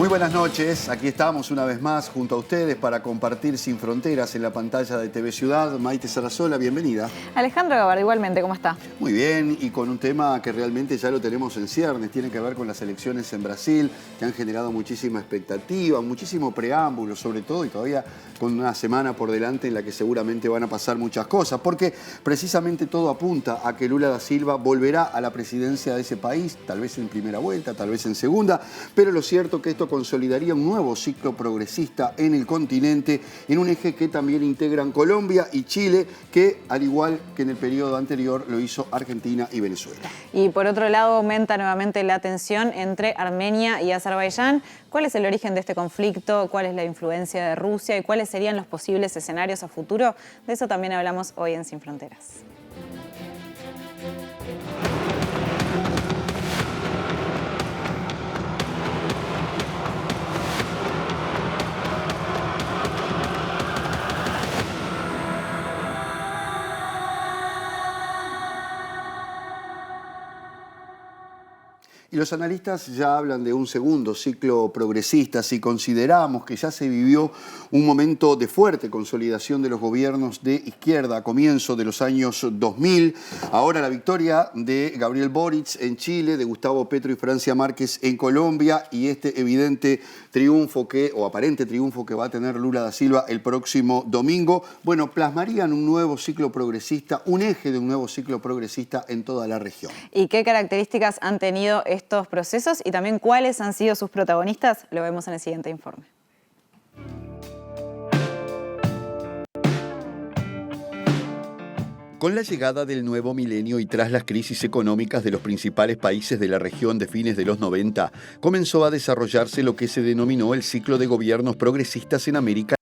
Muy buenas noches, aquí estamos una vez más junto a ustedes para compartir Sin Fronteras en la pantalla de TV Ciudad. Maite Sarasola, bienvenida. Alejandro Gabardo, igualmente, ¿cómo está? Muy bien, y con un tema que realmente ya lo tenemos en ciernes, tiene que ver con las elecciones en Brasil, que han generado muchísima expectativa, muchísimo preámbulo sobre todo, y todavía con una semana por delante en la que seguramente van a pasar muchas cosas, porque precisamente todo apunta a que Lula da Silva volverá a la presidencia de ese país, tal vez en primera vuelta, tal vez en segunda, pero lo cierto es que esto consolidaría un nuevo ciclo progresista en el continente, en un eje que también integran Colombia y Chile, que al igual que en el periodo anterior lo hizo Argentina y Venezuela. Y por otro lado aumenta nuevamente la tensión entre Armenia y Azerbaiyán. ¿Cuál es el origen de este conflicto? ¿Cuál es la influencia de Rusia? ¿Y cuáles serían los posibles escenarios a futuro? De eso también hablamos hoy en Sin Fronteras. Y los analistas ya hablan de un segundo ciclo progresista si consideramos que ya se vivió un momento de fuerte consolidación de los gobiernos de izquierda a comienzo de los años 2000. Ahora la victoria de Gabriel Boric en Chile, de Gustavo Petro y Francia Márquez en Colombia y este evidente triunfo o aparente triunfo que va a tener Lula da Silva el próximo domingo, bueno, plasmarían un nuevo ciclo progresista, un eje de un nuevo ciclo progresista en toda la región. ¿Y qué características han tenido estos procesos y también cuáles han sido sus protagonistas? Lo vemos en el siguiente informe. Con la llegada del nuevo milenio y tras las crisis económicas de los principales países de la región de fines de los 90, comenzó a desarrollarse lo que se denominó el ciclo de gobiernos progresistas en América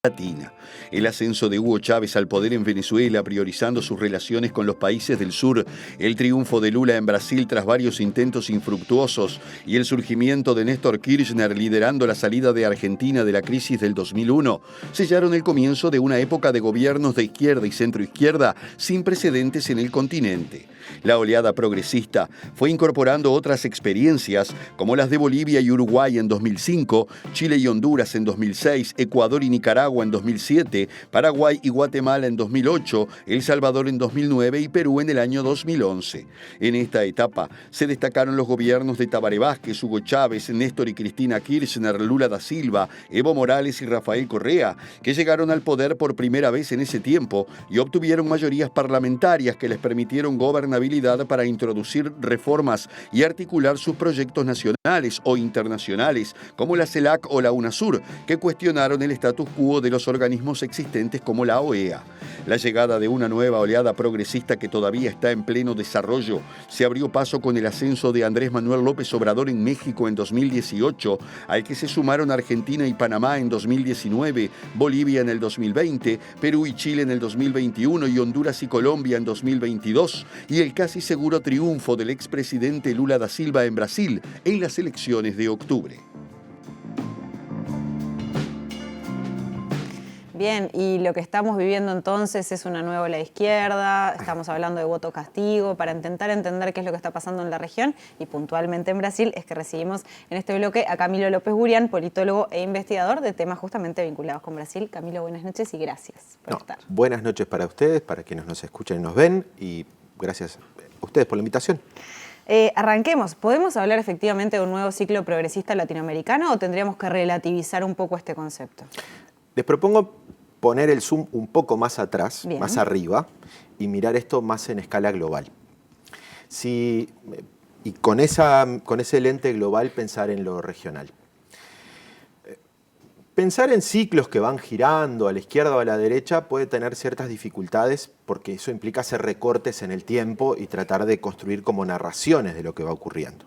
Latina. El ascenso de Hugo Chávez al poder en Venezuela, priorizando sus relaciones con los países del sur, el triunfo de Lula en Brasil tras varios intentos infructuosos y el surgimiento de Néstor Kirchner liderando la salida de Argentina de la crisis del 2001, sellaron el comienzo de una época de gobiernos de izquierda y centroizquierda sin precedentes en el continente. La oleada progresista fue incorporando otras experiencias como las de Bolivia y Uruguay en 2005, Chile y Honduras en 2006, Ecuador y Nicaragua en 2007, Paraguay y Guatemala en 2008, El Salvador en 2009 y Perú en el año 2011. En esta etapa se destacaron los gobiernos de Tabaré Vázquez, Hugo Chávez, Néstor y Cristina Kirchner, Lula da Silva, Evo Morales y Rafael Correa, que llegaron al poder por primera vez en ese tiempo y obtuvieron mayorías parlamentarias que les permitieron gobernabilidad para introducir reformas y articular sus proyectos nacionales o internacionales, como la CELAC o la UNASUR, que cuestionaron el status quo de los organismos existentes como la OEA. La llegada de una nueva oleada progresista que todavía está en pleno desarrollo se abrió paso con el ascenso de Andrés Manuel López Obrador en México en 2018, al que se sumaron Argentina y Panamá en 2019, Bolivia en el 2020, Perú y Chile en el 2021 y Honduras y Colombia en 2022, y el casi seguro triunfo del expresidente Lula da Silva en Brasil en las elecciones de octubre. Bien, y lo que estamos viviendo entonces es una nueva ola de izquierda, estamos hablando de voto castigo, para intentar entender qué es lo que está pasando en la región y puntualmente en Brasil es que recibimos en este bloque a Camilo López Gurián, politólogo e investigador de temas justamente vinculados con Brasil. Camilo, buenas noches y gracias por estar. Buenas noches para ustedes, para quienes nos escuchan y nos ven, y gracias a ustedes por la invitación. Arranquemos. ¿Podemos hablar efectivamente de un nuevo ciclo progresista latinoamericano o tendríamos que relativizar un poco este concepto? Les propongo poner el zoom un poco más atrás, Bien, más arriba, y mirar esto más en escala global. Y con ese lente global pensar en lo regional. Pensar en ciclos que van girando a la izquierda o a la derecha puede tener ciertas dificultades porque eso implica hacer recortes en el tiempo y tratar de construir como narraciones de lo que va ocurriendo.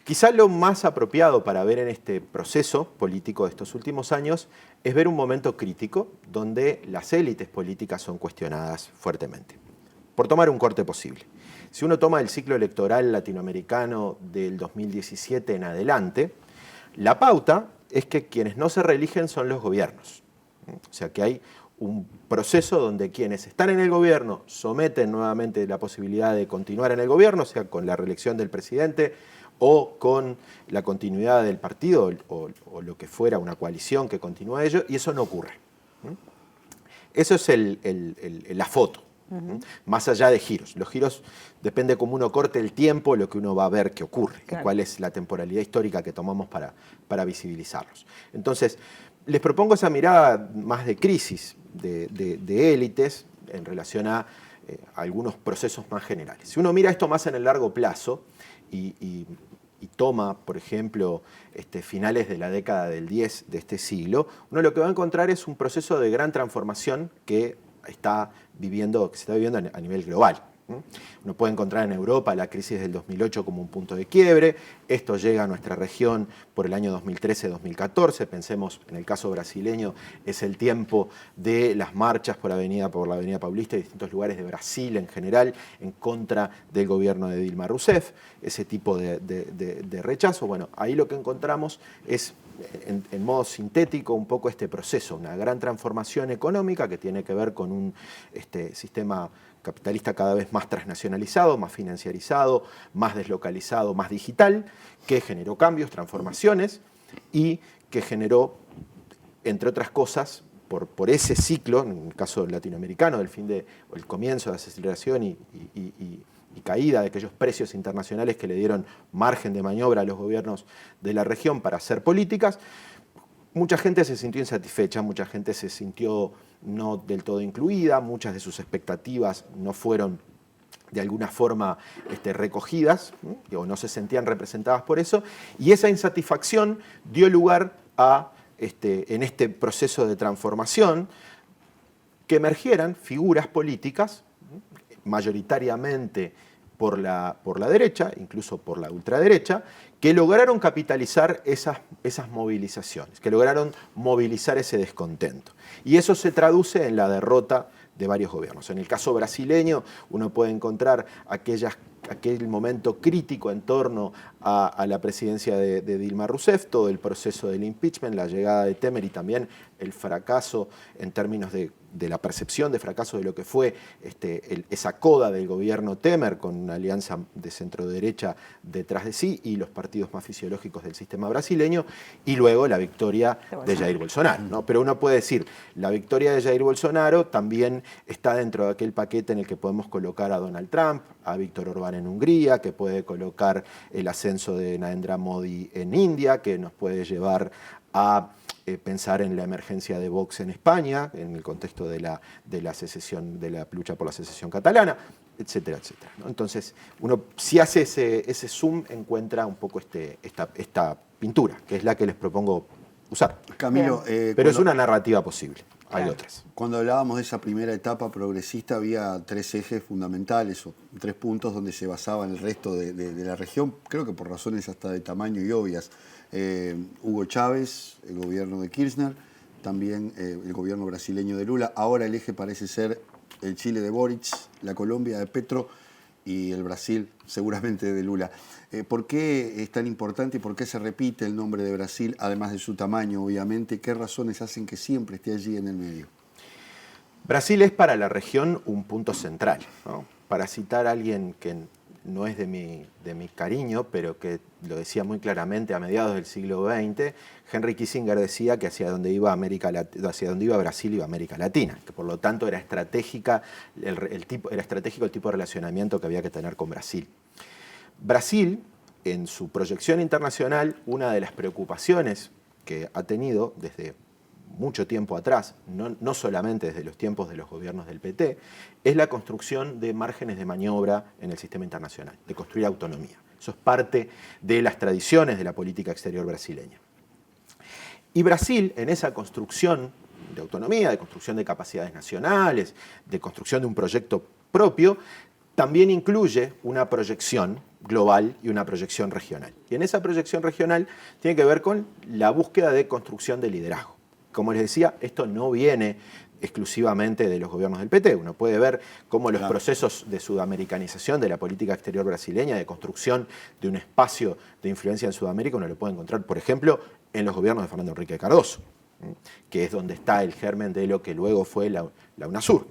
Quizá lo más apropiado para ver en este proceso político de estos últimos años es ver un momento crítico donde las élites políticas son cuestionadas fuertemente. Por tomar un corte posible. Si uno toma el ciclo electoral latinoamericano del 2017 en adelante, la pauta es que quienes no se reeligen son los gobiernos. O sea que hay un proceso donde quienes están en el gobierno someten nuevamente la posibilidad de continuar en el gobierno, sea con la reelección del presidente o con la continuidad del partido o lo que fuera, una coalición que continúa ello, y eso no ocurre. Eso es la foto, más allá de giros. Los giros depende cómo uno corte el tiempo, lo que uno va a ver que ocurre, y cuál es la temporalidad histórica que tomamos para visibilizarlos. Entonces, les propongo esa mirada más de crisis, de élites, en relación a algunos procesos más generales. Si uno mira esto más en el largo plazo y toma, por ejemplo, finales de la década del 10 de este siglo, uno lo que va a encontrar es un proceso de gran transformación que se está viviendo a nivel global. Uno puede encontrar en Europa la crisis del 2008 como un punto de quiebre. Esto llega a nuestra región por el año 2013-2014. Pensemos, en el caso brasileño, es el tiempo de las marchas por la Avenida Paulista y distintos lugares de Brasil en general en contra del gobierno de Dilma Rousseff. Ese tipo de rechazo. Bueno, ahí lo que encontramos es, en modo sintético, un poco este proceso, una gran transformación económica que tiene que ver con un sistema capitalista cada vez más transnacionalizado, más financiarizado, más deslocalizado, más digital, que generó cambios, transformaciones y que generó, entre otras cosas, por ese ciclo, en el caso latinoamericano, el comienzo de aceleración y caída de aquellos precios internacionales que le dieron margen de maniobra a los gobiernos de la región para hacer políticas, mucha gente se sintió insatisfecha, mucha gente se sintió no del todo incluida, muchas de sus expectativas no fueron de alguna forma recogidas, o no se sentían representadas por eso, y esa insatisfacción dio lugar a, en este proceso de transformación, que emergieran figuras políticas, mayoritariamente por la derecha, incluso por la ultraderecha, que lograron capitalizar esas movilizaciones, que lograron movilizar ese descontento. Y eso se traduce en la derrota de varios gobiernos. En el caso brasileño, uno puede encontrar aquel momento crítico en torno a la presidencia de Dilma Rousseff, todo el proceso del impeachment, la llegada de Temer y también el fracaso en términos de la percepción de fracaso de lo que fue esa coda del gobierno Temer con una alianza de centro-derecha detrás de sí y los partidos más fisiológicos del sistema brasileño, y luego la victoria de Jair Bolsonaro, ¿no? Pero uno puede decir, la victoria de Jair Bolsonaro también está dentro de aquel paquete en el que podemos colocar a Donald Trump, a Víctor Orbán en Hungría, que puede colocar el ascenso de Narendra Modi en India, que nos puede llevar a pensar en la emergencia de Vox en España, en el contexto de la secesión, de la lucha por la secesión catalana, etcétera, etcétera, ¿no? Entonces, uno si hace ese zoom, encuentra un poco esta pintura, que es la que les propongo usar. Camilo, pero es una narrativa posible. Hay otras. Cuando hablábamos de esa primera etapa progresista, había tres ejes fundamentales o tres puntos donde se basaba en el resto de la región, creo que por razones hasta de tamaño y obvias. Hugo Chávez, el gobierno de Kirchner, también el gobierno brasileño de Lula. Ahora el eje parece ser el Chile de Boric, la Colombia de Petro y el Brasil seguramente de Lula. ¿Por qué es tan importante y por qué se repite el nombre de Brasil, además de su tamaño, obviamente? ¿Qué razones hacen que siempre esté allí en el medio? Brasil es para la región un punto central, ¿no? Para citar a alguien que no es de mi cariño, pero que lo decía muy claramente a mediados del siglo XX, Henry Kissinger decía que hacia donde iba Brasil iba América Latina, que por lo tanto era estratégico el tipo de relacionamiento que había que tener con Brasil. Brasil, en su proyección internacional, una de las preocupaciones que ha tenido desde mucho tiempo atrás, no solamente desde los tiempos de los gobiernos del PT, es la construcción de márgenes de maniobra en el sistema internacional, de construir autonomía. Eso es parte de las tradiciones de la política exterior brasileña. Y Brasil, en esa construcción de autonomía, de construcción de capacidades nacionales, de construcción de un proyecto propio, también incluye una proyección global y una proyección regional. Y en esa proyección regional tiene que ver con la búsqueda de construcción de liderazgo. Como les decía, esto no viene exclusivamente de los gobiernos del PT. Uno puede ver cómo los procesos de sudamericanización de la política exterior brasileña, de construcción de un espacio de influencia en Sudamérica, uno lo puede encontrar, por ejemplo, en los gobiernos de Fernando Henrique Cardoso, que es donde está el germen de lo que luego fue la UNASUR.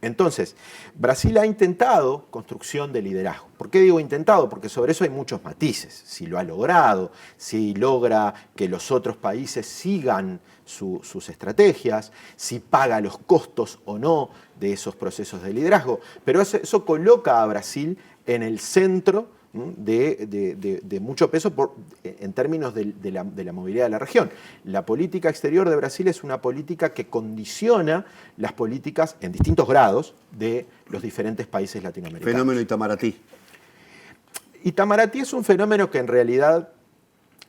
Entonces, Brasil ha intentado construcción de liderazgo. ¿Por qué digo intentado? Porque sobre eso hay muchos matices. Si lo ha logrado, si logra que los otros países sigan sus estrategias, si paga los costos o no de esos procesos de liderazgo. Pero eso coloca a Brasil en el centro de mucho peso en términos de la movilidad de la región. La política exterior de Brasil es una política que condiciona las políticas en distintos grados de los diferentes países latinoamericanos. Fenómeno Itamaraty. Itamaraty es un fenómeno que en realidad,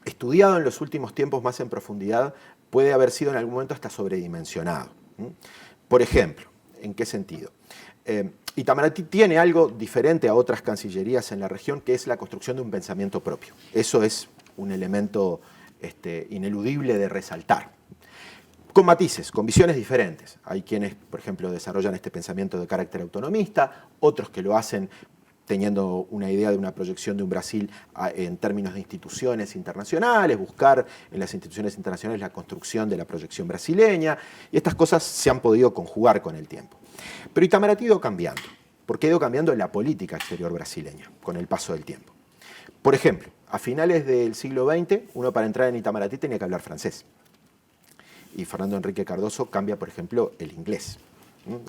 estudiado en los últimos tiempos más en profundidad, puede haber sido en algún momento hasta sobredimensionado. Por ejemplo, ¿en qué sentido? Itamaraty tiene algo diferente a otras cancillerías en la región, que es la construcción de un pensamiento propio. Eso es un elemento ineludible de resaltar. Con matices, con visiones diferentes. Hay quienes, por ejemplo, desarrollan este pensamiento de carácter autonomista, otros que lo hacen teniendo una idea de una proyección de un Brasil en términos de instituciones internacionales, buscar en las instituciones internacionales la construcción de la proyección brasileña, y estas cosas se han podido conjugar con el tiempo. Pero Itamaraty ha ido cambiando, porque ha ido cambiando la política exterior brasileña con el paso del tiempo. Por ejemplo, a finales del siglo XX, uno para entrar en Itamaraty tenía que hablar francés. Y Fernando Henrique Cardoso cambia, por ejemplo, el inglés.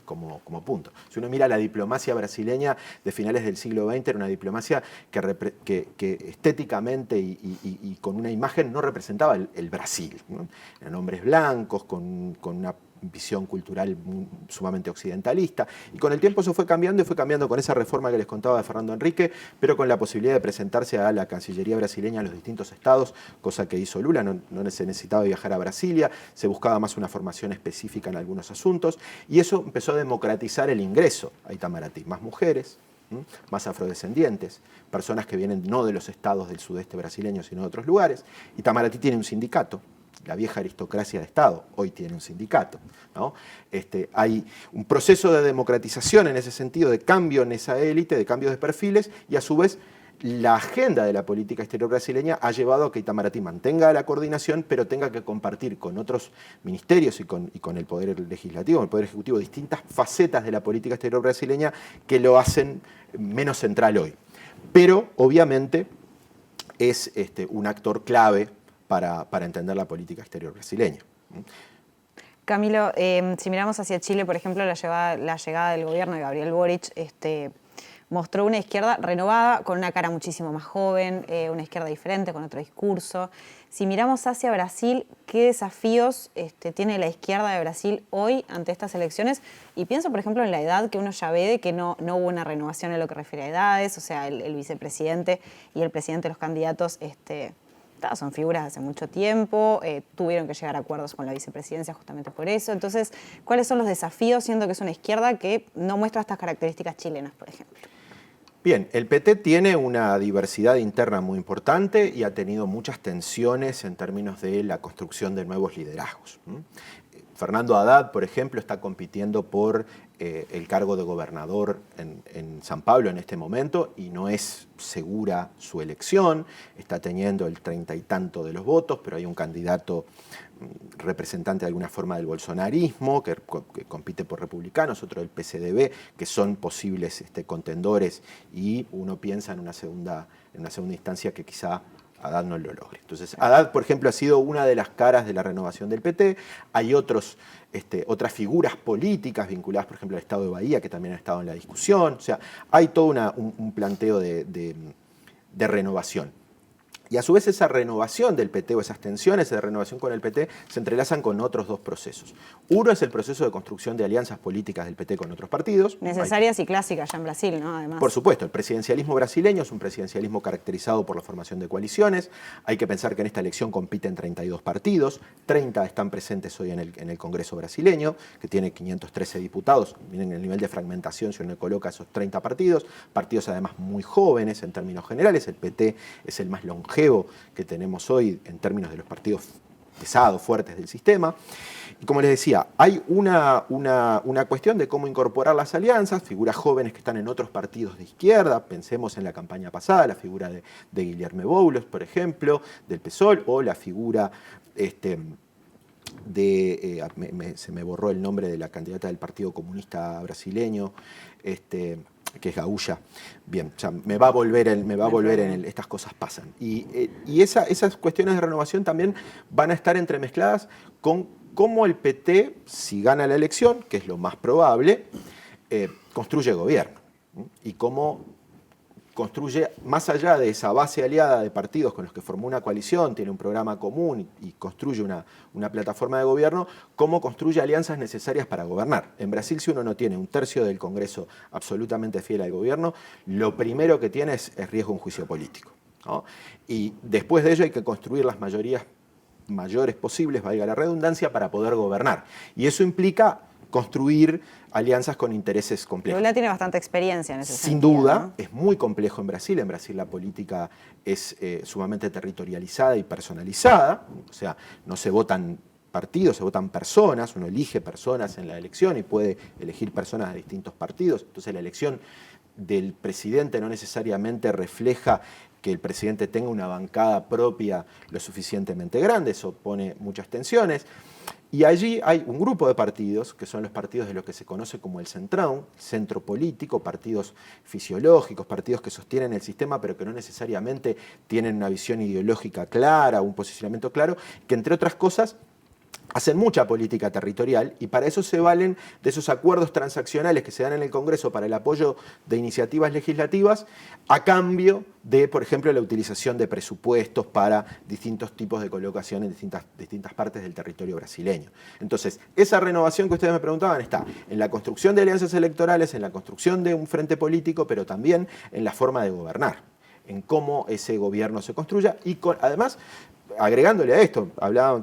Como punto. Si uno mira la diplomacia brasileña de finales del siglo XX, era una diplomacia que estéticamente y con una imagen no representaba el Brasil, ¿no? Eran hombres blancos, con una visión cultural sumamente occidentalista, y con el tiempo eso fue cambiando, y fue cambiando con esa reforma que les contaba de Fernando Henrique, pero con la posibilidad de presentarse a la Cancillería brasileña a los distintos estados, cosa que hizo Lula. No se necesitaba viajar a Brasilia, se buscaba más una formación específica en algunos asuntos, y eso empezó a democratizar el ingreso a Itamaraty. Más mujeres, más afrodescendientes, personas que vienen no de los estados del sudeste brasileño, sino de otros lugares. Itamaraty tiene un sindicato. La vieja aristocracia de Estado hoy tiene un sindicato, ¿no? Hay un proceso de democratización en ese sentido, de cambio en esa élite, de cambio de perfiles, y a su vez la agenda de la política exterior brasileña ha llevado a que Itamaraty mantenga la coordinación, pero tenga que compartir con otros ministerios y con el Poder Legislativo, el Poder Ejecutivo, distintas facetas de la política exterior brasileña que lo hacen menos central hoy. Pero, obviamente, es un actor clave para entender la política exterior brasileña. Camilo, si miramos hacia Chile, por ejemplo, la llegada del gobierno de Gabriel Boric mostró una izquierda renovada, con una cara muchísimo más joven, una izquierda diferente, con otro discurso. Si miramos hacia Brasil, ¿qué desafíos tiene la izquierda de Brasil hoy ante estas elecciones? Y pienso, por ejemplo, en la edad, que uno ya ve de que no hubo una renovación en lo que refiere a edades, o sea, el vicepresidente y el presidente de los candidatos son figuras de hace mucho tiempo, tuvieron que llegar a acuerdos con la vicepresidencia justamente por eso. Entonces, ¿cuáles son los desafíos, siendo que es una izquierda que no muestra estas características chilenas, por ejemplo? Bien, el PT tiene una diversidad interna muy importante y ha tenido muchas tensiones en términos de la construcción de nuevos liderazgos. Fernando Haddad, por ejemplo, está compitiendo por el cargo de gobernador en San Pablo en este momento, y no es segura su elección. Está teniendo el 30 y tanto de los votos, pero hay un candidato representante de alguna forma del bolsonarismo que compite por republicanos, otro del PCDB, que son posibles contendores, y uno piensa en una segunda instancia que quizá Haddad no lo logre. Entonces, Haddad, por ejemplo, ha sido una de las caras de la renovación del PT. Hay otras figuras políticas vinculadas, por ejemplo, al Estado de Bahía, que también han estado en la discusión. O sea, hay todo un planteo de renovación. Y a su vez esa renovación del PT, o esas tensiones de renovación con el PT, se entrelazan con otros dos procesos. Uno es el proceso de construcción de alianzas políticas del PT con otros partidos. Necesarias y clásicas ya en Brasil, ¿no? Además. Por supuesto, el presidencialismo brasileño es un presidencialismo caracterizado por la formación de coaliciones. Hay que pensar que en esta elección compiten 32 partidos, 30 están presentes hoy en el Congreso brasileño, que tiene 513 diputados. Miren el nivel de fragmentación si uno coloca esos 30 partidos además muy jóvenes en términos generales. El PT es el más longevo que tenemos hoy en términos de los partidos pesados, fuertes del sistema. Y como les decía, hay una cuestión de cómo incorporar las alianzas, figuras jóvenes que están en otros partidos de izquierda. Pensemos en la campaña pasada, la figura de Guilherme Boulos, por ejemplo, del PSOL, o la figura se me borró el nombre de la candidata del Partido Comunista brasileño, que es Gaúcha. Bien, ya me va a volver estas cosas pasan. Y esas cuestiones de renovación también van a estar entremezcladas con cómo el PT, si gana la elección, que es lo más probable, construye gobierno. Y cómo construye, más allá de esa base aliada de partidos con los que formó una coalición, tiene un programa común y construye una plataforma de gobierno, cómo construye alianzas necesarias para gobernar. En Brasil, si uno no tiene un tercio del Congreso absolutamente fiel al gobierno, lo primero que tiene es riesgo de un juicio político, ¿no? Y después de ello hay que construir las mayorías mayores posibles, valga la redundancia, para poder gobernar. Y eso implica construir alianzas con intereses complejos. Lula tiene bastante experiencia en ese Sin sentido, duda, ¿no? es muy complejo en Brasil. En Brasil la política es sumamente territorializada y personalizada. O sea, no se votan partidos, se votan personas. Uno elige personas en la elección y puede elegir personas de distintos partidos. Entonces la elección del presidente no necesariamente refleja que el presidente tenga una bancada propia lo suficientemente grande. Eso pone muchas tensiones. Y allí hay un grupo de partidos, que son los partidos de lo que se conoce como el centrão, centro político, partidos fisiológicos, partidos que sostienen el sistema, pero que no necesariamente tienen una visión ideológica clara, un posicionamiento claro, que entre otras cosas hacen mucha política territorial y para eso se valen de esos acuerdos transaccionales que se dan en el Congreso para el apoyo de iniciativas legislativas a cambio de, por ejemplo, la utilización de presupuestos para distintos tipos de colocación en distintas partes del territorio brasileño. Entonces, esa renovación que ustedes me preguntaban está en la construcción de alianzas electorales, en la construcción de un frente político, pero también en la forma de gobernar, en cómo ese gobierno se construya y además, agregándole a esto, hablaba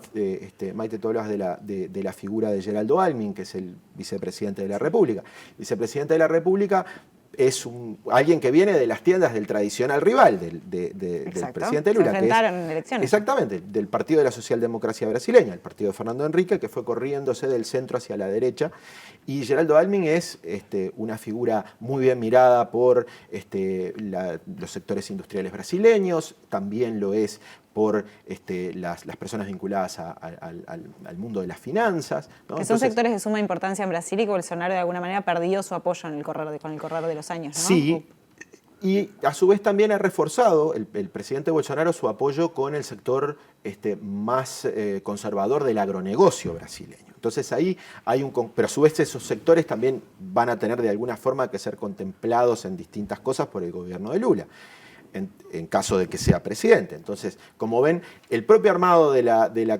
Maite, tú hablabas de la figura de Geraldo Alckmin, que es el vicepresidente de la República. El vicepresidente de la República es alguien que viene de las tiendas del tradicional rival del presidente Lula. Se enfrentaron en elecciones. Exactamente, del Partido de la Socialdemocracia Brasileña, el partido de Fernando Henrique, que fue corriéndose del centro hacia la derecha. Y Geraldo Alckmin es una figura muy bien mirada por los sectores industriales brasileños, también lo es por las personas vinculadas al mundo de las finanzas, ¿no? Que son sectores de suma importancia en Brasil y que Bolsonaro de alguna manera perdió su apoyo con el correr de los años, ¿no? Sí, y a su vez también ha reforzado el presidente Bolsonaro su apoyo con el sector más conservador del agronegocio brasileño. Entonces ahí hay pero a su vez esos sectores también van a tener de alguna forma que ser contemplados en distintas cosas por el gobierno de Lula. En caso de que sea presidente. Entonces, como ven, el propio armado de la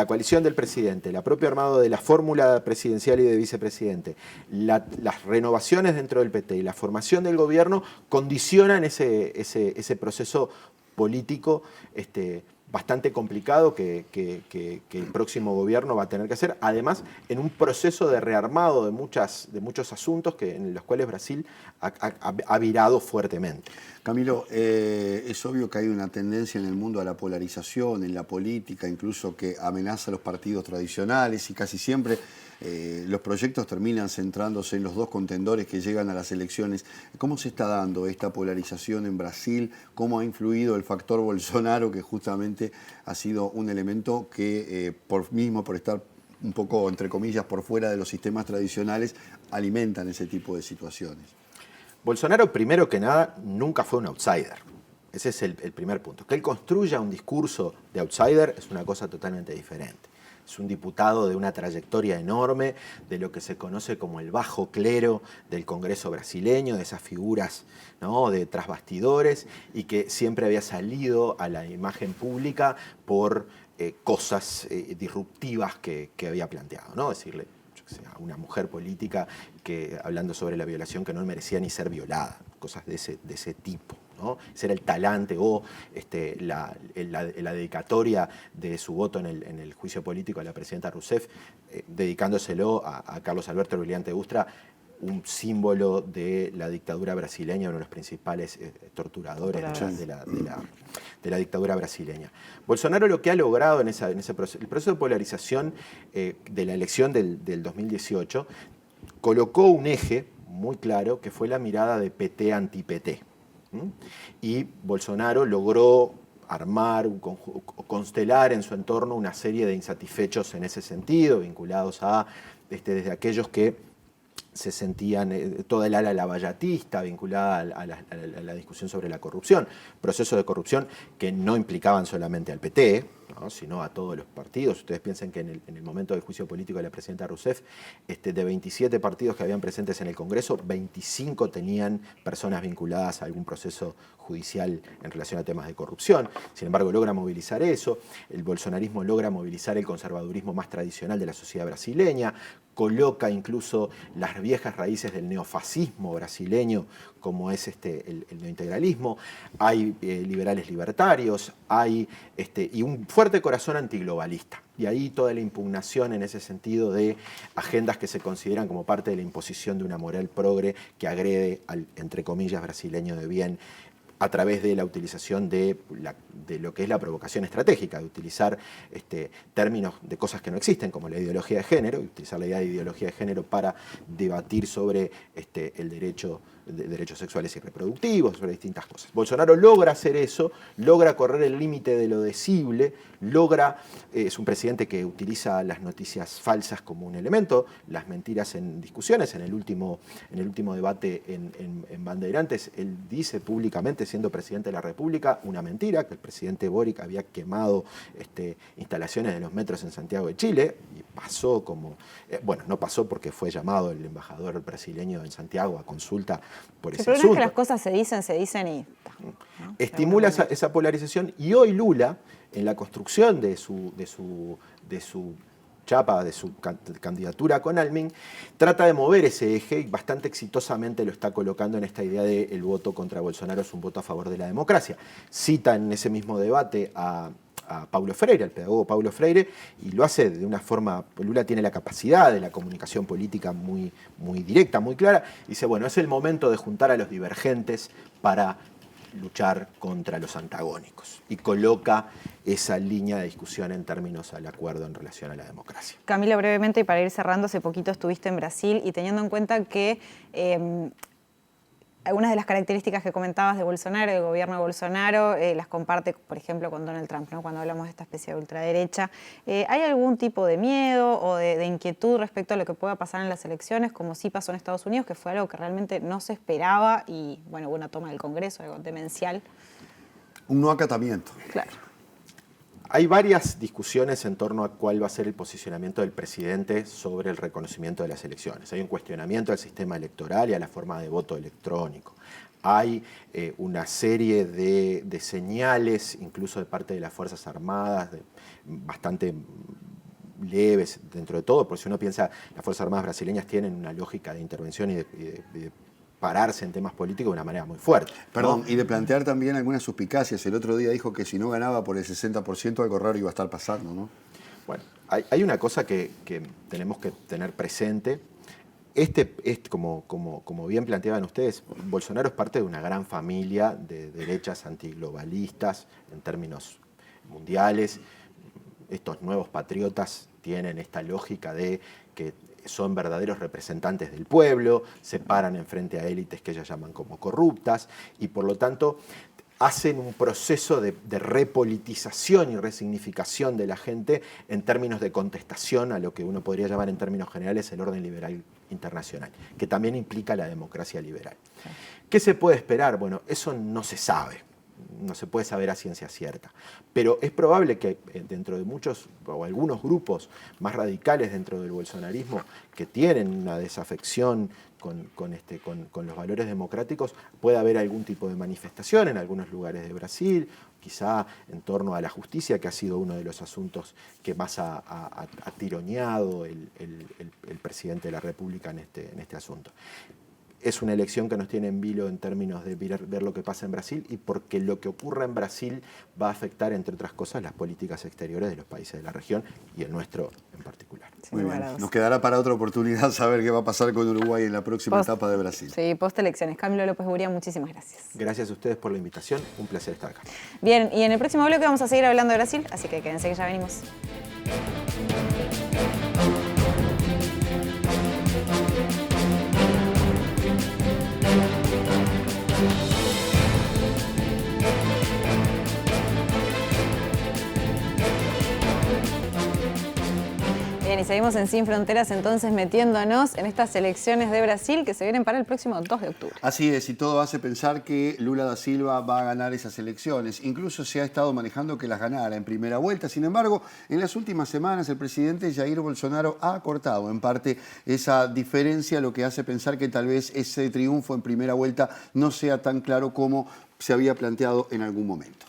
coalición del presidente, el propio armado de la fórmula presidencial y de vicepresidente, las renovaciones dentro del PT y la formación del gobierno condicionan ese proceso político bastante complicado que el próximo gobierno va a tener que hacer, además en un proceso de rearmado de muchos asuntos en los cuales Brasil ha virado fuertemente. Camilo, es obvio que hay una tendencia en el mundo a la polarización, en la política, incluso que amenaza a los partidos tradicionales y casi siempre los proyectos terminan centrándose en los dos contendores que llegan a las elecciones. ¿Cómo se está dando esta polarización en Brasil? ¿Cómo ha influido el factor Bolsonaro, que justamente ha sido un elemento que por estar un poco, entre comillas, por fuera de los sistemas tradicionales, alimentan ese tipo de situaciones? Bolsonaro, primero que nada, nunca fue un outsider. Ese es el primer punto. Que él construya un discurso de outsider es una cosa totalmente diferente. Es un diputado de una trayectoria enorme, de lo que se conoce como el bajo clero del Congreso brasileño, de esas figuras, ¿no?, de tras bastidores, y que siempre había salido a la imagen pública por cosas disruptivas que había planteado, ¿no? Decirle a una mujer política hablando sobre la violación que no merecía ni ser violada, cosas de ese tipo, ¿no? Ese era el talante o la dedicatoria de su voto en el juicio político a la presidenta Rousseff, dedicándoselo a Carlos Alberto Brilhante Ustra, un símbolo de la dictadura brasileña, uno de los principales torturadores de la dictadura brasileña. Bolsonaro lo que ha logrado en ese proceso, el proceso de polarización de la elección del 2018, colocó un eje muy claro que fue la mirada de PT anti-PT. Y Bolsonaro logró armar, constelar en su entorno una serie de insatisfechos en ese sentido, vinculados a desde aquellos que se sentían, toda el ala lavallatista vinculada a la discusión sobre la corrupción, procesos de corrupción que no implicaban solamente al PT, ¿no?, sino a todos los partidos. Ustedes piensen que en el momento del juicio político de la presidenta Rousseff, de 27 partidos que habían presentes en el Congreso, 25 tenían personas vinculadas a algún proceso judicial en relación a temas de corrupción. Sin embargo, logra movilizar eso. El bolsonarismo logra movilizar el conservadurismo más tradicional de la sociedad brasileña, coloca incluso las viejas raíces del neofascismo brasileño, como es el neointegralismo. Hay liberales libertarios, hay y un fuerte corazón antiglobalista. Y ahí toda la impugnación en ese sentido de agendas que se consideran como parte de la imposición de una moral progre que agrede al, entre comillas, brasileño de bien, a través de la utilización de lo que es la provocación estratégica, de utilizar términos de cosas que no existen, como la ideología de género, y utilizar la idea de ideología de género para debatir sobre el derecho de derechos sexuales y reproductivos, sobre distintas cosas. Bolsonaro logra hacer eso, logra correr el límite de lo decible, es un presidente que utiliza las noticias falsas como un elemento, las mentiras en discusiones. En el último debate en Bandeirantes, él dice públicamente, siendo presidente de la República, una mentira, que el presidente Boric había quemado instalaciones de los metros en Santiago de Chile, y pasó como, no pasó porque fue llamado el embajador brasileño en Santiago a consulta por ese pero asunto. Pero es que las cosas se dicen y... ¿no? Estimula esa polarización, y hoy Lula, en la construcción de su chapa, de su candidatura con Almin, trata de mover ese eje y bastante exitosamente lo está colocando en esta idea de el voto contra Bolsonaro es un voto a favor de la democracia. Cita en ese mismo debate a Paulo Freire, al pedagogo Paulo Freire, y lo hace de una forma, Lula tiene la capacidad de la comunicación política muy, muy directa, muy clara, y dice, bueno, es el momento de juntar a los divergentes para luchar contra los antagónicos, y coloca esa línea de discusión en términos al acuerdo en relación a la democracia. Camila, brevemente, y para ir cerrando, hace poquito estuviste en Brasil, y teniendo en cuenta que algunas de las características que comentabas de Bolsonaro, del gobierno de Bolsonaro, las comparte, por ejemplo, con Donald Trump, ¿no?, cuando hablamos de esta especie de ultraderecha. ¿Hay algún tipo de miedo o de inquietud respecto a lo que pueda pasar en las elecciones, como sí pasó en Estados Unidos, que fue algo que realmente no se esperaba y, bueno, hubo una toma del Congreso, algo demencial? Un no acatamiento. Claro. Hay varias discusiones en torno a cuál va a ser el posicionamiento del presidente sobre el reconocimiento de las elecciones. Hay un cuestionamiento al sistema electoral y a la forma de voto electrónico. Hay una serie de señales, incluso de parte de las Fuerzas Armadas, bastante leves dentro de todo, porque si uno piensa, las Fuerzas Armadas brasileñas tienen una lógica de intervención y de pararse en temas políticos de una manera muy fuerte, ¿no? Perdón, y de plantear también algunas suspicacias. El otro día dijo que si no ganaba por el 60%, algo raro iba a estar pasando, ¿no? Bueno, hay una cosa que tenemos que tener presente. Como bien planteaban ustedes, Bolsonaro es parte de una gran familia de derechas antiglobalistas en términos mundiales. Estos nuevos patriotas tienen esta lógica de que son verdaderos representantes del pueblo, se paran enfrente a élites que ellos llaman como corruptas, y por lo tanto hacen un proceso de repolitización y resignificación de la gente en términos de contestación a lo que uno podría llamar en términos generales el orden liberal internacional, que también implica la democracia liberal. Sí. ¿Qué se puede esperar? Bueno, eso no se sabe. No se puede saber a ciencia cierta, pero es probable que dentro de muchos o algunos grupos más radicales dentro del bolsonarismo que tienen una desafección con los valores democráticos, pueda haber algún tipo de manifestación en algunos lugares de Brasil, quizá en torno a la justicia, que ha sido uno de los asuntos que más ha tironeado el presidente de la República en este asunto. Es una elección que nos tiene en vilo en términos de ver lo que pasa en Brasil, y porque lo que ocurra en Brasil va a afectar, entre otras cosas, las políticas exteriores de los países de la región y el nuestro en particular. Muy bien. Nos quedará para otra oportunidad saber qué va a pasar con Uruguay en la próxima etapa de Brasil. Sí, post-elecciones. Camilo López Buría, muchísimas gracias. Gracias a ustedes por la invitación. Un placer estar acá. Bien, y en el próximo bloque vamos a seguir hablando de Brasil, así que quédense que ya venimos. Bien, y seguimos en Sin Fronteras entonces metiéndonos en estas elecciones de Brasil que se vienen para el próximo 2 de octubre. Así es, y todo hace pensar que Lula da Silva va a ganar esas elecciones. Incluso se ha estado manejando que las ganara en primera vuelta. Sin embargo, en las últimas semanas el presidente Jair Bolsonaro ha acortado en parte esa diferencia, lo que hace pensar que tal vez ese triunfo en primera vuelta no sea tan claro como se había planteado en algún momento.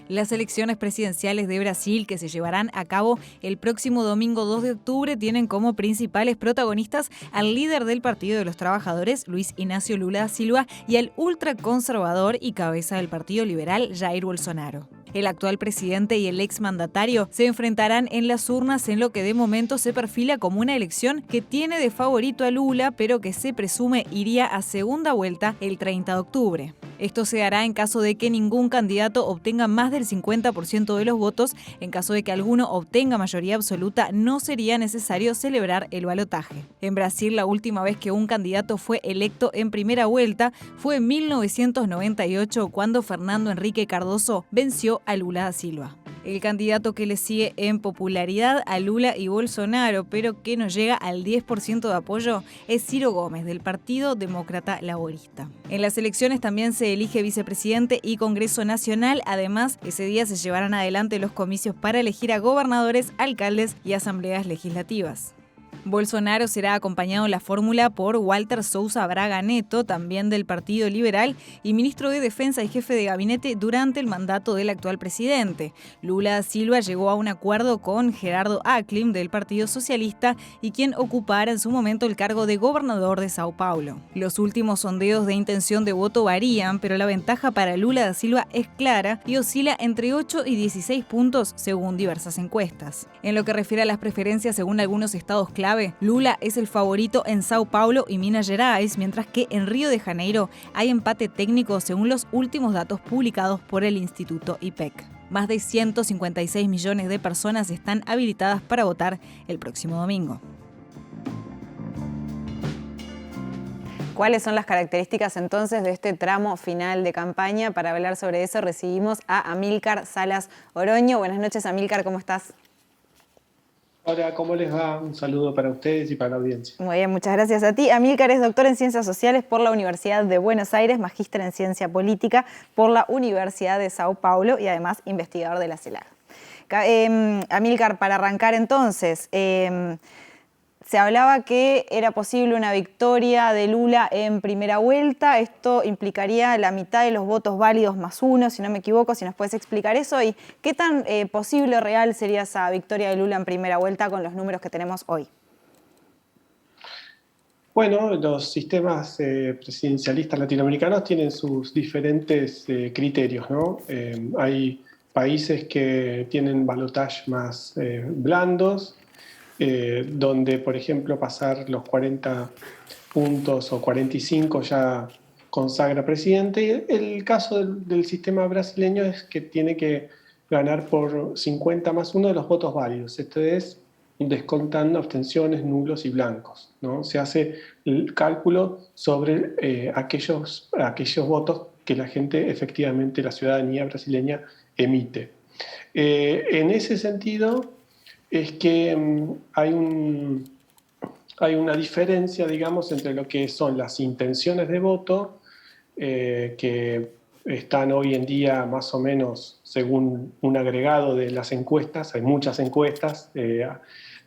Las elecciones presidenciales de Brasil, que se llevarán a cabo el próximo domingo 2 de octubre, tienen como principales protagonistas al líder del Partido de los Trabajadores, Luiz Inácio Lula da Silva, y al ultraconservador y cabeza del Partido Liberal, Jair Bolsonaro. El actual presidente y el exmandatario se enfrentarán en las urnas en lo que de momento se perfila como una elección que tiene de favorito a Lula, pero que se presume iría a segunda vuelta el 30 de octubre. Esto se hará en caso de que ningún candidato obtenga más del 50% de los votos. En caso de que alguno obtenga mayoría absoluta, no sería necesario celebrar el balotaje. En Brasil, la última vez que un candidato fue electo en primera vuelta fue en 1998, cuando Fernando Henrique Cardoso venció a Lula da Silva. El candidato que le sigue en popularidad a Lula y Bolsonaro, pero que no llega al 10% de apoyo, es Ciro Gomes, del Partido Demócrata Laborista. En las elecciones también se elige vicepresidente y Congreso Nacional. Además, ese día se llevarán adelante los comicios para elegir a gobernadores, alcaldes y asambleas legislativas. Bolsonaro será acompañado en la fórmula por Walter Sousa Braga Neto, también del Partido Liberal, y ministro de Defensa y jefe de gabinete durante el mandato del actual presidente. Lula da Silva llegó a un acuerdo con Gerardo Alckmin, del Partido Socialista, y quien ocupara en su momento el cargo de gobernador de Sao Paulo. Los últimos sondeos de intención de voto varían, pero la ventaja para Lula da Silva es clara y oscila entre 8 y 16 puntos según diversas encuestas. En lo que refiere a las preferencias según algunos estados clave, Lula es el favorito en Sao Paulo y Minas Gerais, mientras que en Río de Janeiro hay empate técnico según los últimos datos publicados por el Instituto IPEC. Más de 156 millones de personas están habilitadas para votar el próximo domingo. ¿Cuáles son las características entonces de este tramo final de campaña? Para hablar sobre eso recibimos a Amílcar Salas Oroño. Buenas noches, Amílcar, ¿cómo estás? Hola, ¿cómo les va? Un saludo para ustedes y para la audiencia. Muy bien, muchas gracias a ti. Amílcar es doctor en Ciencias Sociales por la Universidad de Buenos Aires, magíster en Ciencia Política por la Universidad de Sao Paulo y además investigador de la CELAC. Amílcar, para arrancar entonces, se hablaba que era posible una victoria de Lula en primera vuelta. Esto implicaría la mitad de los votos válidos más uno, si no me equivoco. Si nos puedes explicar eso y qué tan posible o real sería esa victoria de Lula en primera vuelta con los números que tenemos hoy. Bueno, los sistemas presidencialistas latinoamericanos tienen sus diferentes criterios, ¿no? Hay países que tienen balotaje más blandos, donde, por ejemplo, pasar los 40 puntos o 45 ya consagra presidente. Y el caso del sistema brasileño es que tiene que ganar por 50 más 1 de los votos válidos. Esto es descontando abstenciones, nulos y blancos, ¿no? Se hace el cálculo sobre aquellos votos que la gente, efectivamente, la ciudadanía brasileña emite. En ese sentido, es que hay una diferencia, digamos, entre lo que son las intenciones de voto, que están hoy en día más o menos según un agregado de las encuestas. Hay muchas encuestas,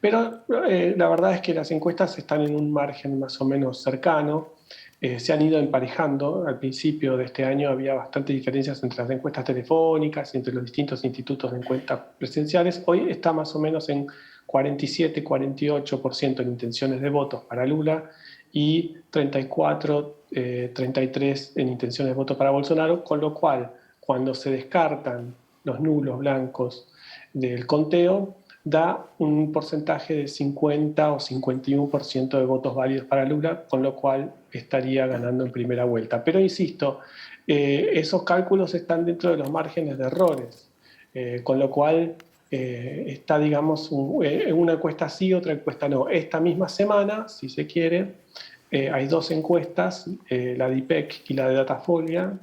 pero la verdad es que las encuestas están en un margen más o menos cercano. Se han ido emparejando. Al principio de este año había bastantes diferencias entre las encuestas telefónicas y entre los distintos institutos de encuestas presenciales. Hoy está más o menos en 47-48% en intenciones de votos para Lula y 34-33% en intenciones de votos para Bolsonaro, con lo cual, cuando se descartan los nulos blancos del conteo, da un porcentaje de 50 o 51% de votos válidos para Lula, con lo cual estaría ganando en primera vuelta. Pero insisto, esos cálculos están dentro de los márgenes de errores, con lo cual está, digamos, una encuesta sí, otra encuesta no. Esta misma semana, si se quiere, hay dos encuestas, la de IPEC y la de Datafolia,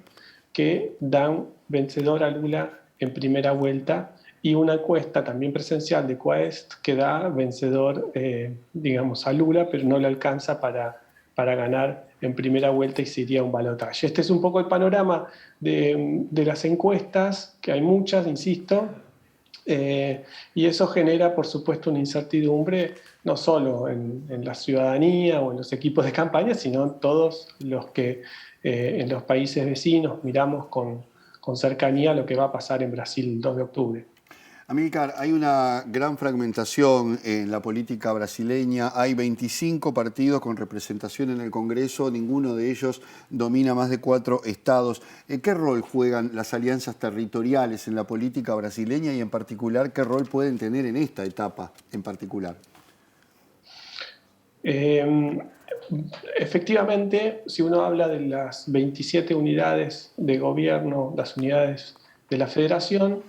que dan vencedor a Lula en primera vuelta, y una encuesta también presencial de Quaest que da vencedor, digamos, a Lula, pero no le alcanza para ganar en primera vuelta y se iría a un balotaje. Este es un poco el panorama de las encuestas, que hay muchas, insisto, y eso genera, por supuesto, una incertidumbre no solo en la ciudadanía o en los equipos de campaña, sino en todos los que en los países vecinos miramos con cercanía lo que va a pasar en Brasil el 2 de octubre. Amílcar, hay una gran fragmentación en la política brasileña. Hay 25 partidos con representación en el Congreso, ninguno de ellos domina más de 4 estados. ¿Qué rol juegan las alianzas territoriales en la política brasileña y en particular qué rol pueden tener en esta etapa en particular? Efectivamente, si uno habla de las 27 unidades de gobierno, las unidades de la federación,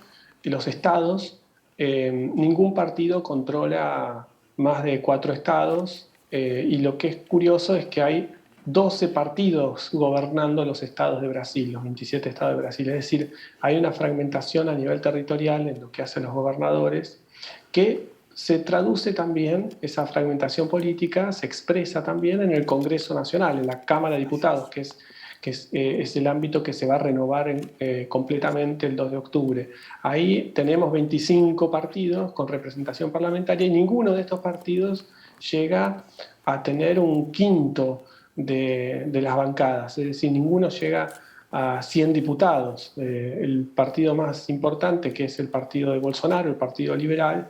los estados, ningún partido controla más de 4 estados, y lo que es curioso es que hay 12 partidos gobernando los estados de Brasil, los 27 estados de Brasil. Es decir, hay una fragmentación a nivel territorial en lo que hacen los gobernadores, que se traduce también, esa fragmentación política se expresa también en el Congreso Nacional, en la Cámara de Diputados, que es el ámbito que se va a renovar completamente el 2 de octubre. Ahí tenemos 25 partidos con representación parlamentaria y ninguno de estos partidos llega a tener un quinto de las bancadas, es decir, ninguno llega a 100 diputados. El partido más importante, que es el partido de Bolsonaro, el Partido Liberal,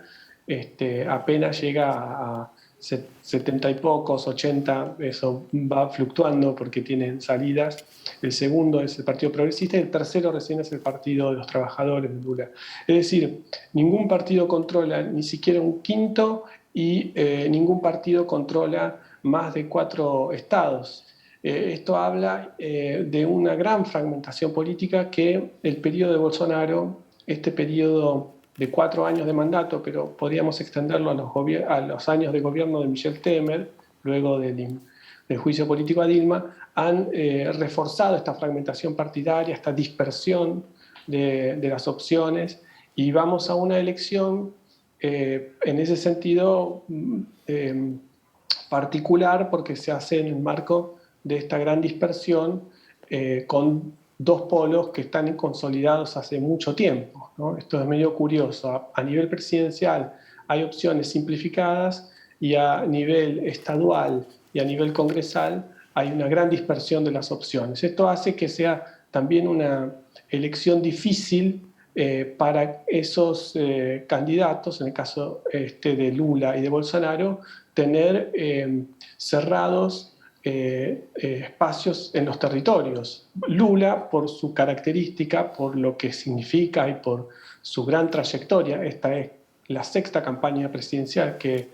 apenas llega a 70 y pocos, 80, eso va fluctuando porque tienen salidas. El segundo es el Partido Progresista y el tercero recién es el Partido de los Trabajadores de Lula. Es decir, ningún partido controla ni siquiera un quinto y ningún partido controla más de 4 estados. Esto habla de una gran fragmentación política que el periodo de Bolsonaro, este periodo de 4 años de mandato, pero podríamos extenderlo a los años de gobierno de Michel Temer, luego del juicio político a Dilma, han reforzado esta fragmentación partidaria, esta dispersión de las opciones, y vamos a una elección en ese sentido particular, porque se hace en el marco de esta gran dispersión con 2 polos que están consolidados hace mucho tiempo, ¿no? Esto es medio curioso. A nivel presidencial hay opciones simplificadas y a nivel estadual y a nivel congresal hay una gran dispersión de las opciones. Esto hace que sea también una elección difícil para esos candidatos, en el caso de Lula y de Bolsonaro, tener cerrados espacios en los territorios. Lula, por su característica, por lo que significa y por su gran trayectoria, esta es la 6ª campaña presidencial que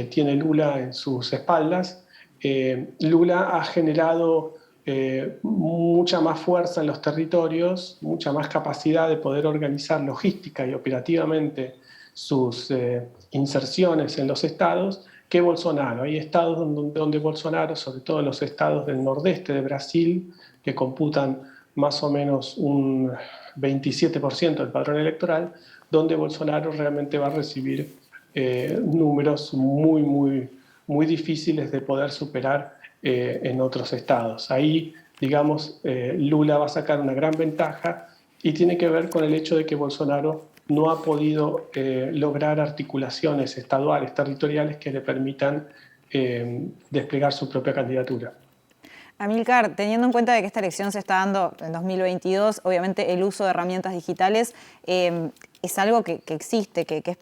tiene Lula en sus espaldas. Lula ha generado mucha más fuerza en los territorios, mucha más capacidad de poder organizar logística y operativamente sus inserciones en los estados, que Bolsonaro. Hay estados donde Bolsonaro, sobre todo los estados del nordeste de Brasil, que computan más o menos un 27% del padrón electoral, donde Bolsonaro realmente va a recibir números muy difíciles de poder superar en otros estados. Ahí, digamos, Lula va a sacar una gran ventaja y tiene que ver con el hecho de que Bolsonaro no ha podido lograr articulaciones estaduales, territoriales que le permitan desplegar su propia candidatura. Amílcar, teniendo en cuenta de que esta elección se está dando en 2022, obviamente el uso de herramientas digitales es algo que existe, que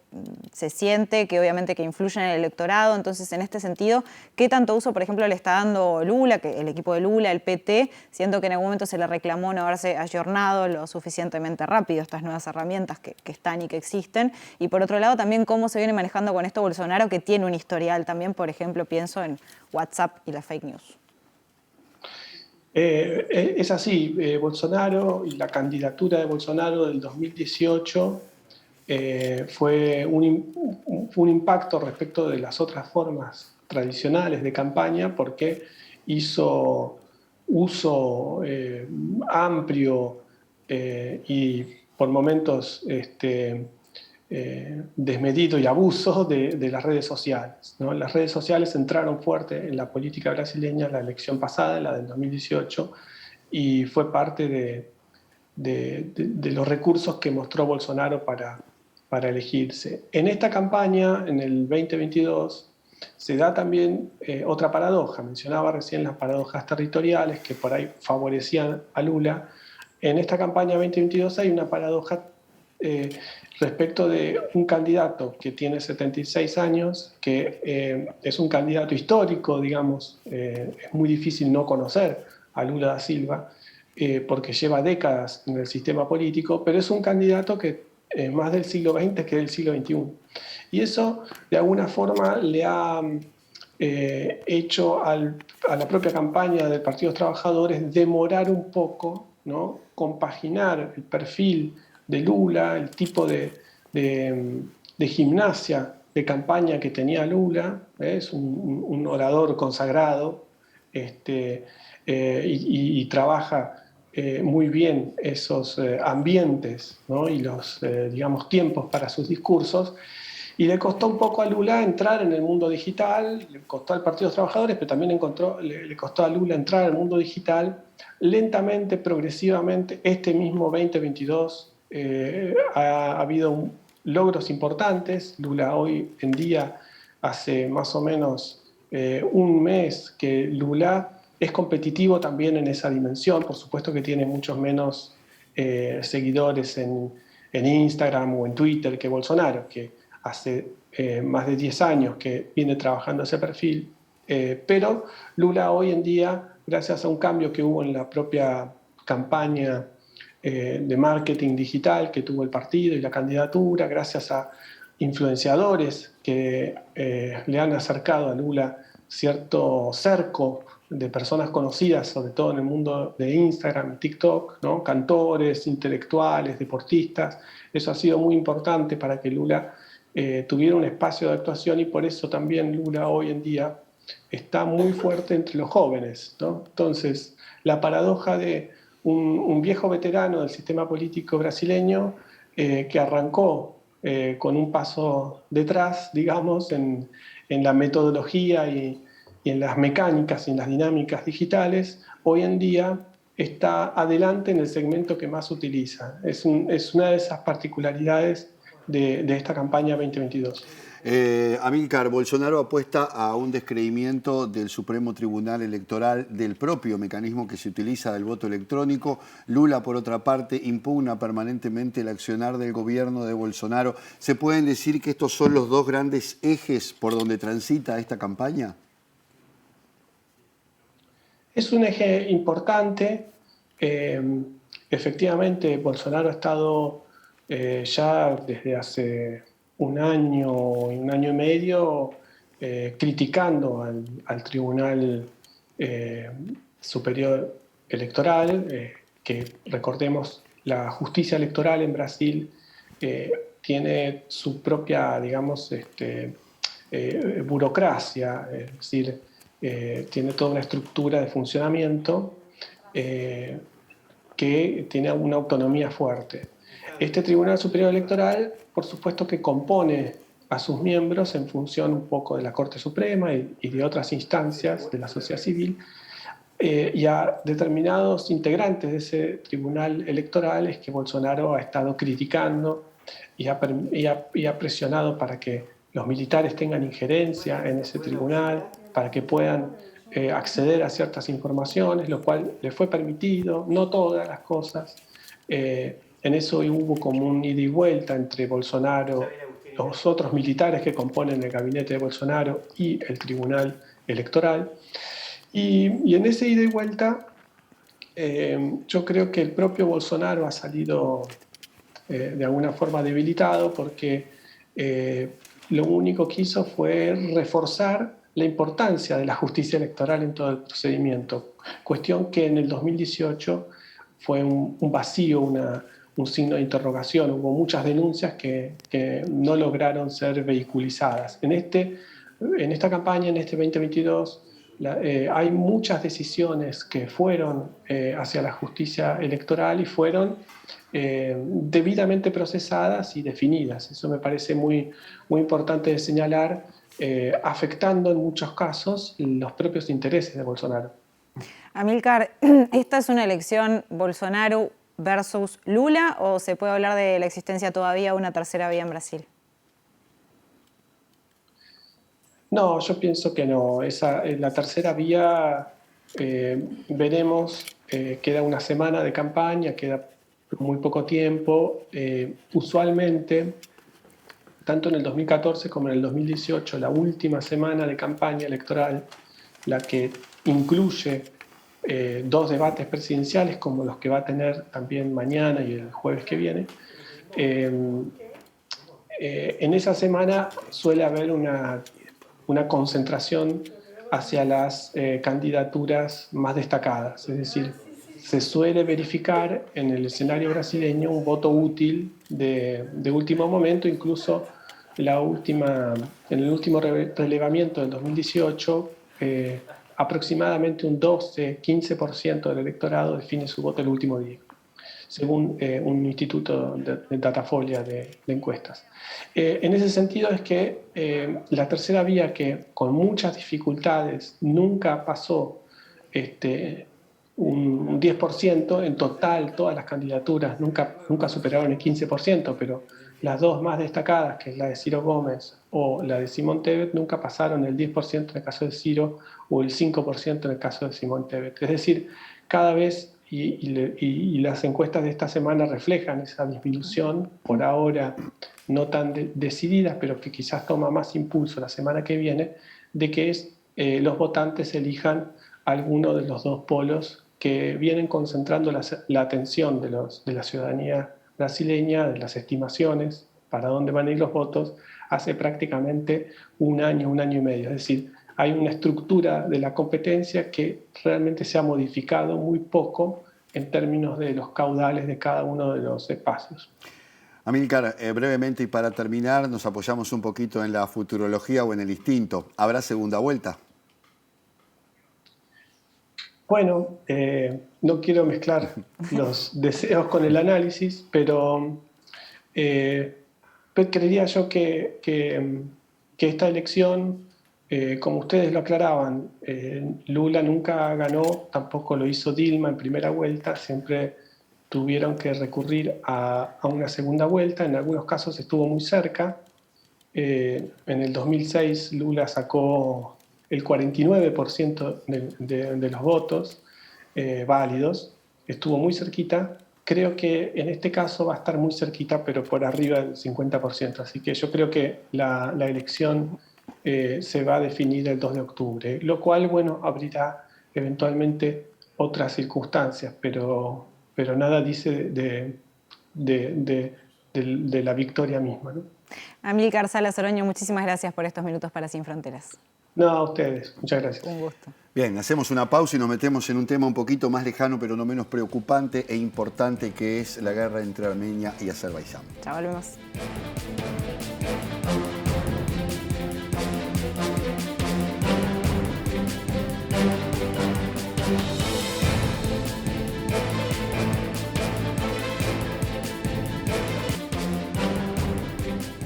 se siente, que obviamente que influye en el electorado. Entonces, en este sentido, ¿qué tanto uso, por ejemplo, le está dando Lula, el equipo de Lula, el PT, siendo que en algún momento se le reclamó no haberse ayornado lo suficientemente rápido estas nuevas herramientas que están y que existen? Y por otro lado, también cómo se viene manejando con esto Bolsonaro, que tiene un historial también, por ejemplo, pienso en WhatsApp y la fake news. Es así, Bolsonaro y la candidatura de Bolsonaro del 2018 fue un impacto respecto de las otras formas tradicionales de campaña, porque hizo uso amplio y por momentos desmedido y abuso de las redes sociales, ¿no? Las redes sociales entraron fuerte en la política brasileña en la elección pasada, en la del 2018, y fue parte de los recursos que mostró Bolsonaro para elegirse. En esta campaña, en el 2022, se da también otra paradoja. Mencionaba recién las paradojas territoriales que por ahí favorecían a Lula. En esta campaña 2022 hay una paradoja respecto de un candidato que tiene 76 años, que es un candidato histórico, digamos, es muy difícil no conocer a Lula da Silva, porque lleva décadas en el sistema político, pero es un candidato que es más del siglo XX que del siglo XXI. Y eso, de alguna forma, le ha hecho a la propia campaña del Partido de los Trabajadores demorar un poco, ¿no?, compaginar el perfil de Lula, el tipo de gimnasia de campaña que tenía Lula, es un orador consagrado, y trabaja muy bien esos ambientes, ¿no?, y los digamos, tiempos para sus discursos. Y le costó un poco a Lula entrar en el mundo digital, le costó al Partido de los Trabajadores, pero también le costó a Lula entrar al mundo digital lentamente, progresivamente. Este mismo 2022 ha habido logros importantes. Lula hoy en día, hace más o menos un mes que Lula es competitivo también en esa dimensión. Por supuesto que tiene muchos menos seguidores en Instagram o en Twitter que Bolsonaro, que hace más de 10 años que viene trabajando ese perfil, pero Lula hoy en día, gracias a un cambio que hubo en la propia campaña de marketing digital que tuvo el partido y la candidatura, gracias a influenciadores que le han acercado a Lula cierto cerco de personas conocidas, sobre todo en el mundo de Instagram y TikTok, ¿no?, cantores, intelectuales, deportistas. Eso ha sido muy importante para que Lula tuviera un espacio de actuación, y por eso también Lula hoy en día está muy fuerte entre los jóvenes, ¿no? Entonces, la paradoja de un viejo veterano del sistema político brasileño que arrancó con un paso detrás, digamos, en la metodología y en las mecánicas y en las dinámicas digitales, hoy en día está adelante en el segmento que más utiliza. Es una de esas particularidades de esta campaña 2022. Amílcar, Bolsonaro apuesta a un descreimiento del Supremo Tribunal Electoral, del propio mecanismo que se utiliza del voto electrónico. Lula, por otra parte, impugna permanentemente el accionar del gobierno de Bolsonaro. ¿Se pueden decir que estos son los dos grandes ejes por donde transita esta campaña? Es un eje importante. Efectivamente, Bolsonaro ha estado ya desde hace un año y medio criticando al Tribunal Superior Electoral, que recordemos, la justicia electoral en Brasil tiene su propia, digamos, burocracia, es decir, tiene toda una estructura de funcionamiento que tiene una autonomía fuerte. Este Tribunal Superior Electoral, por supuesto que compone a sus miembros en función un poco de la Corte Suprema y de otras instancias de la sociedad civil, y a determinados integrantes de ese Tribunal Electoral es que Bolsonaro ha estado criticando y ha presionado para que los militares tengan injerencia en ese tribunal, para que puedan acceder a ciertas informaciones, lo cual le fue permitido, no todas las cosas. En eso hubo como un ida y vuelta entre Bolsonaro, los otros militares que componen el gabinete de Bolsonaro y el Tribunal Electoral. Y en ese ida y vuelta, yo creo que el propio Bolsonaro ha salido de alguna forma debilitado, porque lo único que hizo fue reforzar la importancia de la justicia electoral en todo el procedimiento, cuestión que en el 2018 fue un vacío, un signo de interrogación. Hubo muchas denuncias que no lograron ser vehiculizadas. En esta campaña, en este 2022, hay muchas decisiones que fueron hacia la justicia electoral y fueron debidamente procesadas y definidas. Eso me parece muy, muy importante de señalar, afectando en muchos casos los propios intereses de Bolsonaro. Amílcar, ¿esta es una elección Bolsonaro versus Lula o se puede hablar de la existencia todavía de una tercera vía en Brasil? No, yo pienso que no. La tercera vía, veremos, queda una semana de campaña, queda muy poco tiempo. Usualmente, tanto en el 2014 como en el 2018, la última semana de campaña electoral, la que incluye dos debates presidenciales como los que va a tener también mañana y el jueves que viene, en esa semana suele haber una concentración hacia las candidaturas más destacadas. Es decir, se suele verificar en el escenario brasileño un voto útil de último momento, incluso en el último relevamiento del 2018, aproximadamente un 12-15% del electorado define su voto el último día, según un instituto de Datafolia de encuestas. En ese sentido es que la tercera vía, que con muchas dificultades nunca pasó un 10%, en total todas las candidaturas nunca superaron el 15%, pero las dos más destacadas, que es la de Ciro Gómez o la de Simón Tebet, nunca pasaron el 10% en el caso de Ciro o el 5% en el caso de Simón Tebet. Es decir, cada vez, y las encuestas de esta semana reflejan esa disminución, por ahora no tan decididas, pero que quizás toma más impulso la semana que viene, de que los votantes elijan alguno de los dos polos que vienen concentrando la atención de la ciudadanía brasileña, de las estimaciones, para dónde van a ir los votos, hace prácticamente un año y medio. Es decir, hay una estructura de la competencia que realmente se ha modificado muy poco en términos de los caudales de cada uno de los espacios. Amílcar, brevemente y para terminar, nos apoyamos un poquito en la futurología o en el instinto. ¿Habrá segunda vuelta? Bueno, no quiero mezclar los deseos con el análisis, pero creería yo que esta elección, como ustedes lo aclaraban, Lula nunca ganó, tampoco lo hizo Dilma en primera vuelta, siempre tuvieron que recurrir a una segunda vuelta, en algunos casos estuvo muy cerca. En el 2006 Lula sacó el 49% de los votos válidos, estuvo muy cerquita. Creo que en este caso va a estar muy cerquita, pero por arriba del 50%. Así que yo creo que la elección se va a definir el 2 de octubre, lo cual, bueno, abrirá eventualmente otras circunstancias, pero nada dice de la victoria misma, ¿no? Amílcar Salas Oroño, muchísimas gracias por estos minutos para Sin Fronteras. No, a ustedes. Muchas gracias. Un gusto. Bien, hacemos una pausa y nos metemos en un tema un poquito más lejano, pero no menos preocupante e importante, que es la guerra entre Armenia y Azerbaiyán. Ya volvemos.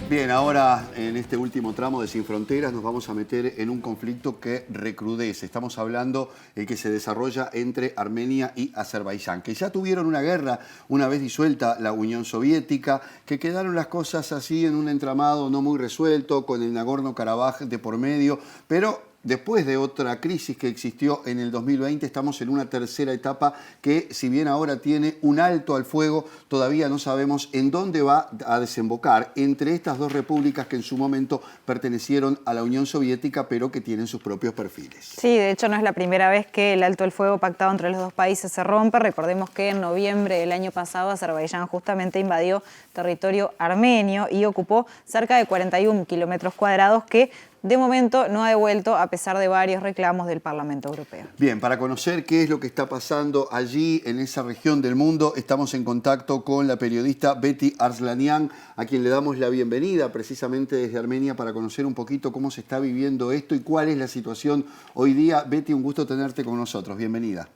Bien, ahora en este último tramo de Sin Fronteras nos vamos a meter en un conflicto que recrudece. Estamos hablando el que se desarrolla entre Armenia y Azerbaiyán, que ya tuvieron una guerra una vez disuelta la Unión Soviética, que quedaron las cosas así en un entramado no muy resuelto, con el Nagorno-Karabaj de por medio, pero después de otra crisis que existió en el 2020, estamos en una tercera etapa que, si bien ahora tiene un alto al fuego, todavía no sabemos en dónde va a desembocar entre estas dos repúblicas que en su momento pertenecieron a la Unión Soviética, pero que tienen sus propios perfiles. Sí, de hecho no es la primera vez que el alto al fuego pactado entre los dos países se rompe. Recordemos que en noviembre del año pasado Azerbaiyán justamente invadió territorio armenio y ocupó cerca de 41 kilómetros cuadrados que de momento no ha devuelto a pesar de varios reclamos del Parlamento Europeo. Bien, para conocer qué es lo que está pasando allí en esa región del mundo, estamos en contacto con la periodista Betty Arslanian, a quien le damos la bienvenida precisamente desde Armenia para conocer un poquito cómo se está viviendo esto y cuál es la situación hoy día. Betty, un gusto tenerte con nosotros. Bienvenida.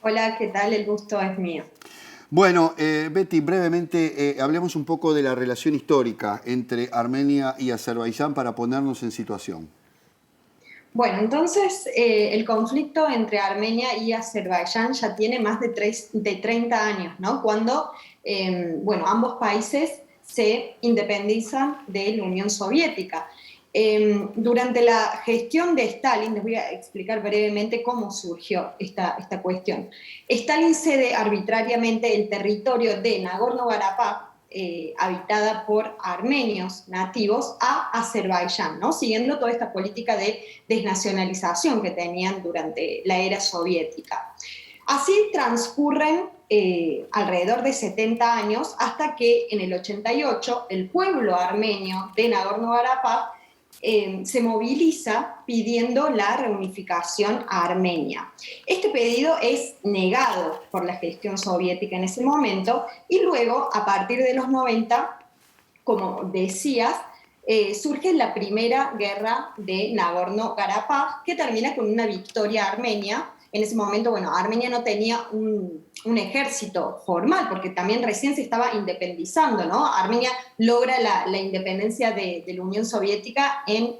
Hola, ¿qué tal? El gusto es mío. Bueno, Betty, brevemente hablemos un poco de la relación histórica entre Armenia y Azerbaiyán para ponernos en situación. Bueno, entonces el conflicto entre Armenia y Azerbaiyán ya tiene más de 30 años, ¿no? Cuando ambos países se independizan de la Unión Soviética. Durante la gestión de Stalin, les voy a explicar brevemente cómo surgió esta cuestión. Stalin cede arbitrariamente el territorio de Nagorno-Karabaj, habitada por armenios nativos, a Azerbaiyán, ¿no? Siguiendo toda esta política de desnacionalización que tenían durante la era soviética. Así transcurren alrededor de 70 años hasta que en el 88 el pueblo armenio de Nagorno-Karabaj se moviliza pidiendo la reunificación a Armenia. Este pedido es negado por la gestión soviética en ese momento y luego, a partir de los 90, como decías, surge la primera guerra de Nagorno-Karabaj, que termina con una victoria armenia. En ese momento, Armenia no tenía un ejército formal, porque también recién se estaba independizando, ¿no? Armenia logra la independencia de la Unión Soviética en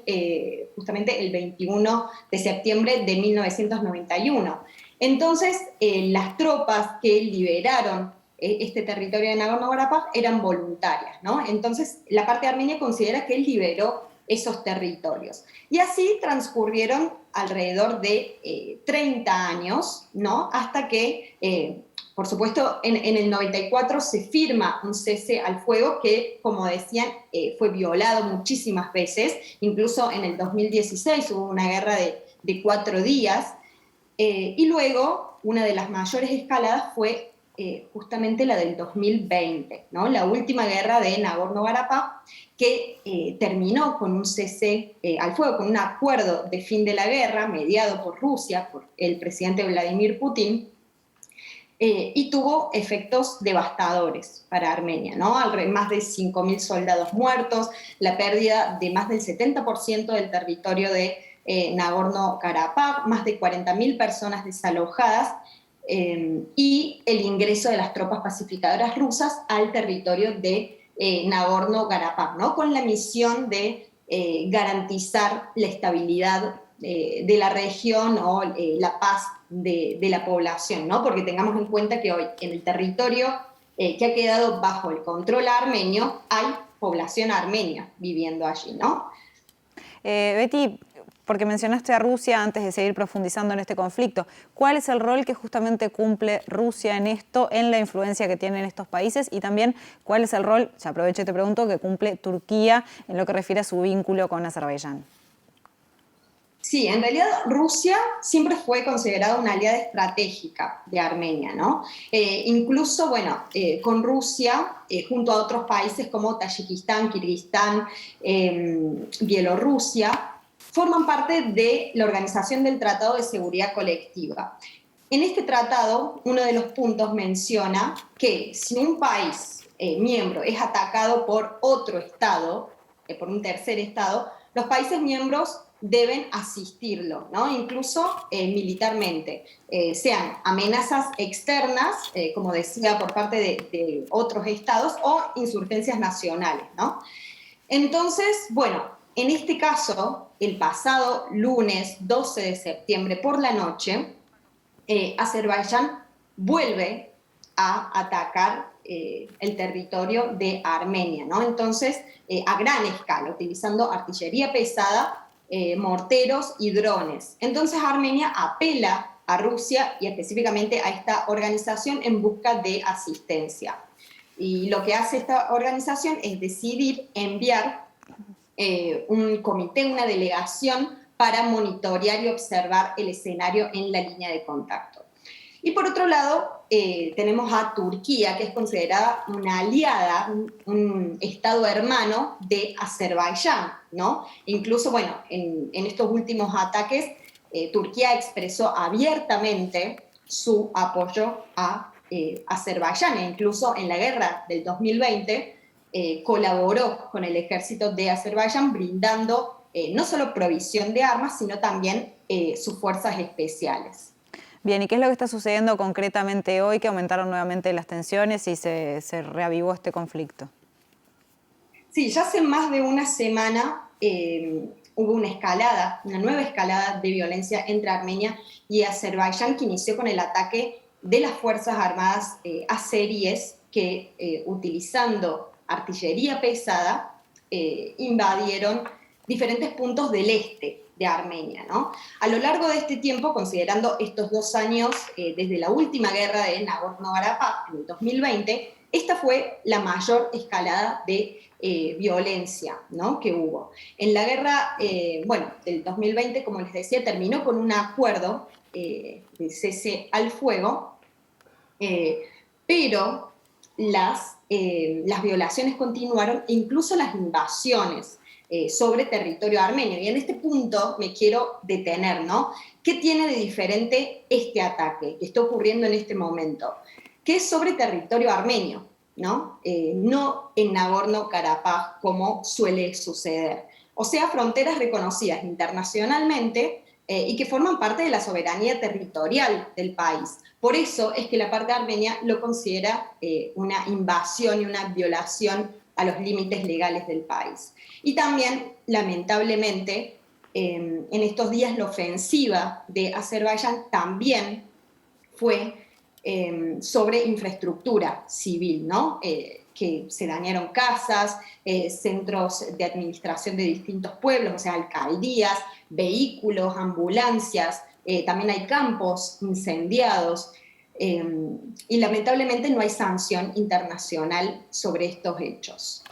justamente el 21 de septiembre de 1991. Entonces, las tropas que liberaron este territorio de Nagorno-Karabaj eran voluntarias, ¿no? Entonces, la parte armenia considera que liberó esos territorios. Y así transcurrieron alrededor de 30 años, ¿no? Hasta que, por supuesto, en el 94 se firma un cese al fuego que, como decían, fue violado muchísimas veces. Incluso en el 2016 hubo una guerra de 4 días. Y luego, una de las mayores escaladas fue justamente la del 2020, ¿no? La última guerra de Nagorno-Karabaj, que terminó con un cese al fuego, con un acuerdo de fin de la guerra mediado por Rusia, por el presidente Vladimir Putin, y tuvo efectos devastadores para Armenia, ¿no? Más de 5.000 soldados muertos, la pérdida de más del 70% del territorio de Nagorno-Karabaj, más de 40.000 personas desalojadas, y el ingreso de las tropas pacificadoras rusas al territorio de Nagorno-Karabaj, ¿no? Con la misión de garantizar la estabilidad de la región o la paz de la población, ¿no? Porque tengamos en cuenta que hoy en el territorio que ha quedado bajo el control armenio hay población armenia viviendo allí, ¿no? Betty, porque mencionaste a Rusia antes de seguir profundizando en este conflicto, ¿cuál es el rol que justamente cumple Rusia en esto, en la influencia que tienen estos países? Y también, ¿cuál es el rol, ya aprovecho y te pregunto, que cumple Turquía en lo que refiere a su vínculo con Azerbaiyán? Sí, en realidad Rusia siempre fue considerada una aliada estratégica de Armenia, ¿no? Incluso, con Rusia, junto a otros países como Tayikistán, Kirguistán, Bielorrusia, forman parte de la Organización del Tratado de Seguridad Colectiva. En este tratado, uno de los puntos menciona que si un país miembro es atacado por otro Estado, por un tercer Estado, los países miembros deben asistirlo, ¿no? Incluso militarmente, sean amenazas externas, como decía, por parte de otros estados, o insurgencias nacionales, ¿no? Entonces, en este caso, el pasado lunes 12 de septiembre por la noche, Azerbaiyán vuelve a atacar el territorio de Armenia, ¿no? Entonces, a gran escala, utilizando artillería pesada, morteros y drones. Entonces Armenia apela a Rusia y específicamente a esta organización en busca de asistencia. Y lo que hace esta organización es decidir enviar un comité, una delegación para monitorear y observar el escenario en la línea de contacto. Y por otro lado, tenemos a Turquía, que es considerada una aliada, un estado hermano de Azerbaiyán, ¿no? Incluso, bueno, en estos últimos ataques, Turquía expresó abiertamente su apoyo a Azerbaiyán, e incluso en la guerra del 2020 colaboró con el ejército de Azerbaiyán brindando no solo provisión de armas, sino también sus fuerzas especiales. Bien, ¿y qué es lo que está sucediendo concretamente hoy, que aumentaron nuevamente las tensiones y se reavivó este conflicto? Sí, ya hace más de una semana hubo una nueva escalada de violencia entre Armenia y Azerbaiyán, que inició con el ataque de las Fuerzas Armadas azeríes que, utilizando artillería pesada, invadieron diferentes puntos del este de Armenia, ¿no? A lo largo de este tiempo, considerando estos 2 años desde la última guerra de Nagorno-Karabaj en el 2020, esta fue la mayor escalada de violencia, ¿no?, que hubo. En la guerra, del 2020, como les decía, terminó con un acuerdo de cese al fuego, pero las violaciones continuaron, incluso las invasiones sobre territorio armenio. Y en este punto me quiero detener, ¿no? ¿Qué tiene de diferente este ataque que está ocurriendo en este momento? Que es sobre territorio armenio, ¿no? No en Nagorno-Karabaj como suele suceder. O sea, fronteras reconocidas internacionalmente y que forman parte de la soberanía territorial del país. Por eso es que la parte armenia lo considera una invasión y una violación a los límites legales del país. Y también, lamentablemente, en estos días la ofensiva de Azerbaiyán también fue sobre infraestructura civil, ¿no? Que se dañaron casas, centros de administración de distintos pueblos, o sea, alcaldías, vehículos, ambulancias, también hay campos incendiados, y lamentablemente no hay sanción internacional sobre estos hechos.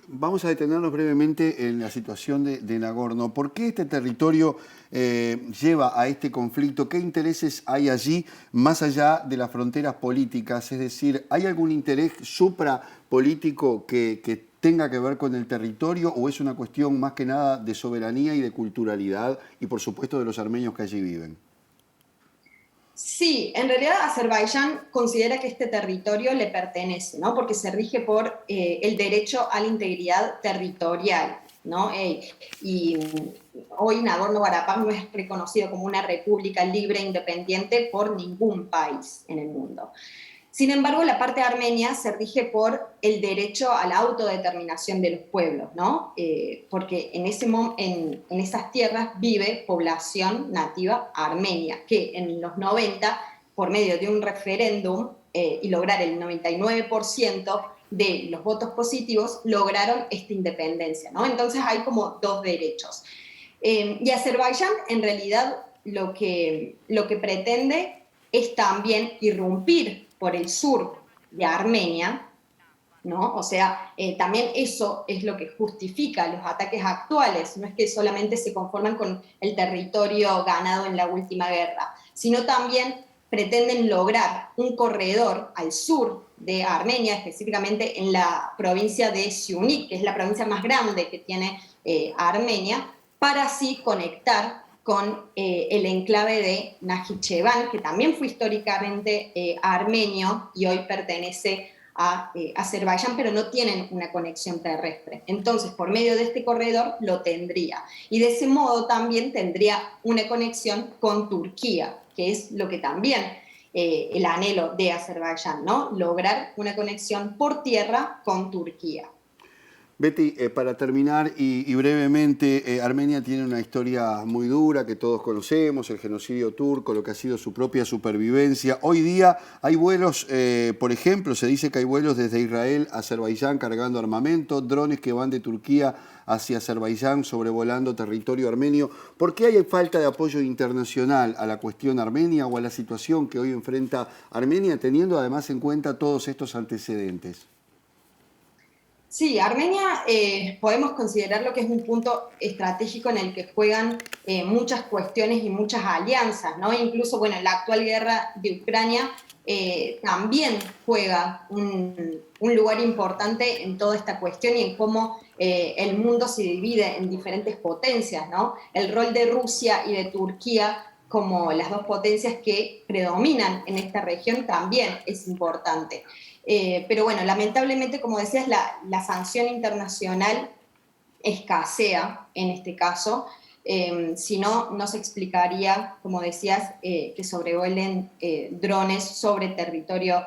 Vamos a detenernos brevemente en la situación de Nagorno. ¿Por qué este territorio lleva a este conflicto? ¿Qué intereses hay allí más allá de las fronteras políticas? Es decir, ¿hay algún interés suprapolítico que tenga que ver con el territorio o es una cuestión más que nada de soberanía y de culturalidad y por supuesto de los armenios que allí viven? Sí, en realidad Azerbaiyán considera que este territorio le pertenece, ¿no? Porque se rige por el derecho a la integridad territorial, ¿no? Y hoy Nagorno-Karabaj no es reconocido como una república libre e independiente por ningún país en el mundo. Sin embargo, la parte armenia se rige por el derecho a la autodeterminación de los pueblos, ¿no? Porque en esas tierras vive población nativa armenia, que en los 90, por medio de un referéndum y lograr el 99% de los votos positivos, lograron esta independencia, ¿no? Entonces hay como 2 derechos. Y Azerbaiyán, en realidad, lo que pretende es también irrumpir por el sur de Armenia, ¿no? O sea, también eso es lo que justifica los ataques actuales, no es que solamente se conforman con el territorio ganado en la última guerra, sino también pretenden lograr un corredor al sur de Armenia, específicamente en la provincia de Syunik, que es la provincia más grande que tiene Armenia, para así conectar con el enclave de Najicheván, que también fue históricamente armenio y hoy pertenece a Azerbaiyán, pero no tienen una conexión terrestre. Entonces, por medio de este corredor lo tendría. Y de ese modo también tendría una conexión con Turquía, que es lo que también el anhelo de Azerbaiyán, ¿no? Lograr una conexión por tierra con Turquía. Betty, para terminar y brevemente, Armenia tiene una historia muy dura que todos conocemos, el genocidio turco, lo que ha sido su propia supervivencia. Hoy día hay vuelos, por ejemplo, se dice que hay vuelos desde Israel a Azerbaiyán cargando armamento, drones que van de Turquía hacia Azerbaiyán sobrevolando territorio armenio. ¿Por qué hay falta de apoyo internacional a la cuestión armenia o a la situación que hoy enfrenta Armenia, teniendo además en cuenta todos estos antecedentes? Sí, Armenia podemos considerarlo que es un punto estratégico en el que juegan muchas cuestiones y muchas alianzas, ¿no? Incluso, bueno, la actual guerra de Ucrania también juega un lugar importante en toda esta cuestión y en cómo el mundo se divide en diferentes potencias, ¿no? El rol de Rusia y de Turquía como las dos potencias que predominan en esta región también es importante. Pero bueno, lamentablemente, como decías, la sanción internacional escasea en este caso. Si no, no se explicaría, como decías, que sobrevuelen drones sobre territorio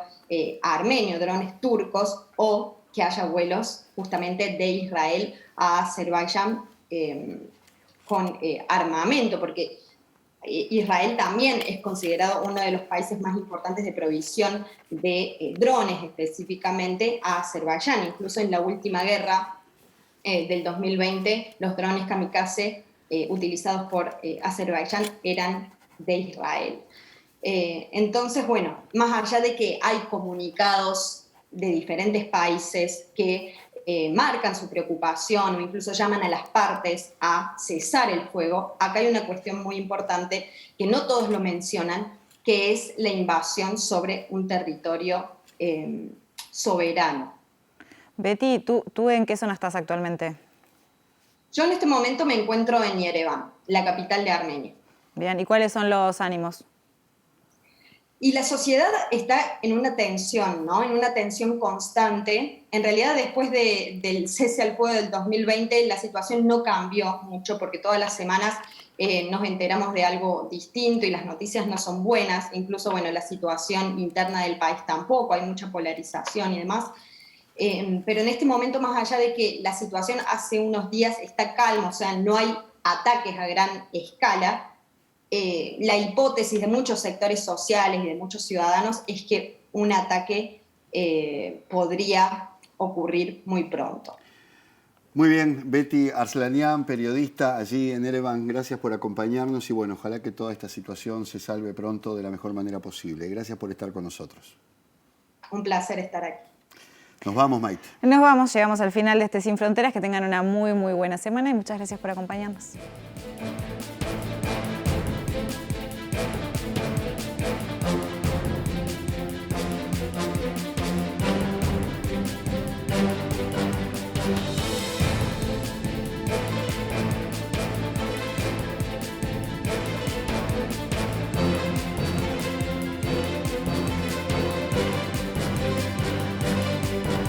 armenio, drones turcos, o que haya vuelos justamente de Israel a Azerbaiyán con armamento, porque Israel también es considerado uno de los países más importantes de provisión de drones, específicamente a Azerbaiyán. Incluso en la última guerra del 2020, los drones kamikaze utilizados por Azerbaiyán eran de Israel. Entonces, bueno, más allá de que hay comunicados de diferentes países que marcan su preocupación o incluso llaman a las partes a cesar el fuego, acá hay una cuestión muy importante que no todos lo mencionan, que es la invasión sobre un territorio soberano. Betty, ¿tú en qué zona estás actualmente? Yo en este momento me encuentro en Yerevan, la capital de Armenia. Bien, ¿y cuáles son los ánimos? Y la sociedad está en una tensión, ¿no? En una tensión constante. En realidad, después del cese al fuego del 2020, la situación no cambió mucho porque todas las semanas nos enteramos de algo distinto y las noticias no son buenas. Incluso, bueno, la situación interna del país tampoco, hay mucha polarización y demás. Pero en este momento, más allá de que la situación hace unos días está calma, o sea, no hay ataques a gran escala, la hipótesis de muchos sectores sociales y de muchos ciudadanos es que un ataque podría ocurrir muy pronto. Muy bien, Betty Arslanian, periodista allí en Yerevan, gracias por acompañarnos y bueno, ojalá que toda esta situación se salve pronto de la mejor manera posible. Gracias por estar con nosotros. Un placer estar aquí. Nos vamos, Maite. Nos vamos, llegamos al final de este Sin Fronteras. Que tengan una muy, muy buena semana y muchas gracias por acompañarnos.